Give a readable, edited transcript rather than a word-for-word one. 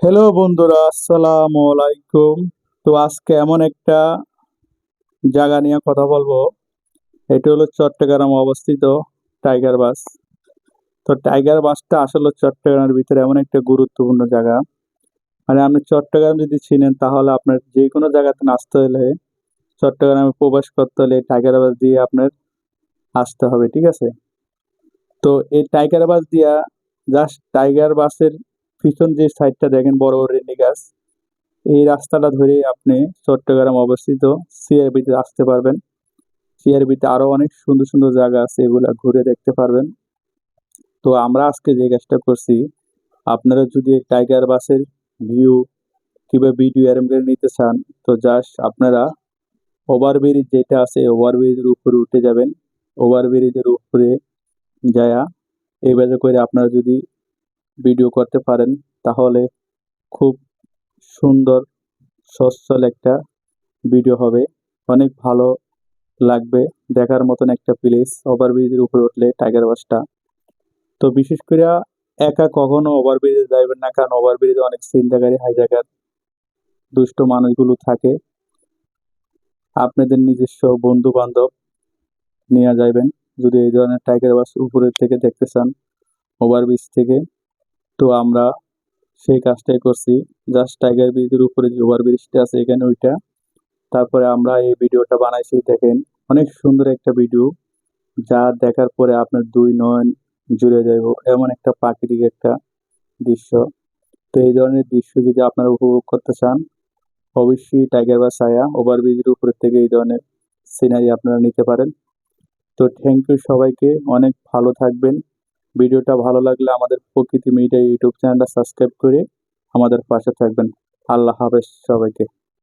Hello বন্ধুরা, আসসালামু আলাইকুম। তো আজকে এমন একটা জায়গা নিয়ে কথা বলবো। এটা হলো চট্টগ্রাম অবস্থিত টাইগার বাস। তো টাইগার বাসটা আসলে চট্টগ্রামের ভিতরে এমন একটা গুরুত্বপূর্ণ জায়গা। মানে আপনি চট্টগ্রাম যদি চিনেন তাহলে আপনার যে কোনো জায়গাতে আসতে হলে, চট্টগ্রামে প্রবেশ করতে হলে টাইগার বাস দিয়ে আপনার আসতে হবে, ঠিক আছে? তো এই টাইগার বাস দিয়া জাস্ট টাইগার বাসের পিছন যে সাইডটা দেখেন, বড় বড় রেন্ডি গাছ, এই রাস্তাটা ধরে আপনি চট্টগ্রাম অবস্থিত সিআরবিতে আসতে পারবেন। সিআরবিতে আরো অনেক সুন্দর সুন্দর জায়গা আছে, এগুলা ঘুরে দেখতে পারবেন। তো আমরা আজকে যে কাজটা করছি, আপনারা যদি এই টাইগার বাসের ভিউ কিংবা ভিডিও এরম করে নিতে চান, তো জাস্ট আপনারা ওভারব্রিজ যেটা আছে ওভারব্রিজের উপরে উঠে যাবেন। ওভারব্রিজের উপরে যায়া এইভাবে করে আপনারা যদি ভিডিও করতে পারেন, তাহলে খুব সুন্দর সচ্ছল একটা ভিডিও হবে। অনেক ভালো লাগবে, দেখার মতন একটা প্লেস ওভারব্রিজের উপরে উঠলে টাইগার বাসটা। তো বিশেষ করে একা কখনো ওভারব্রিজে যাইবেন না, কারণ ওভারব্রিজে অনেক ছিনতাইকারী হাইজাকার দুষ্ট মানুষগুলো থাকে। আপনাদের নিজস্ব বন্ধু বান্ধব নিয়ে যাইবেন যদি এই ধরনের টাইগার বাস উপরের থেকে দেখতে চান, ওভারব্রিজ থেকে। তো আমরা সেই কাজটাই করছি। জাস্ট টাইগার ব্রিজের উপরে যে ওভারব্রিজটা আছে এখানে ওইটা, তারপরে আমরা এই ভিডিওটা বানাইছি। দেখেন, অনেক সুন্দর একটা ভিডিও, যা দেখার পরে আপনার দুই নয়ন জুড়ে যাইব, এমন একটা প্রাকৃতিক একটা দৃশ্য। তো এই ধরনের দৃশ্য যদি আপনারা উপভোগ করতে চান, অবশ্যই টাইগার বা ছায়া ওভারব্রিজের উপর থেকে এই ধরনের সিনারি আপনারা নিতে পারেন। তো থ্যাংক ইউ সবাইকে, অনেক ভালো থাকবেন। ভিডিওটা ভালো লাগলে আমাদের প্রকৃতি মিডিয়া ইউটিউব চ্যানেলটা সাবস্ক্রাইব করে আমাদের পাশে থাকবেন। আল্লাহ হাফেজ সবাইকে।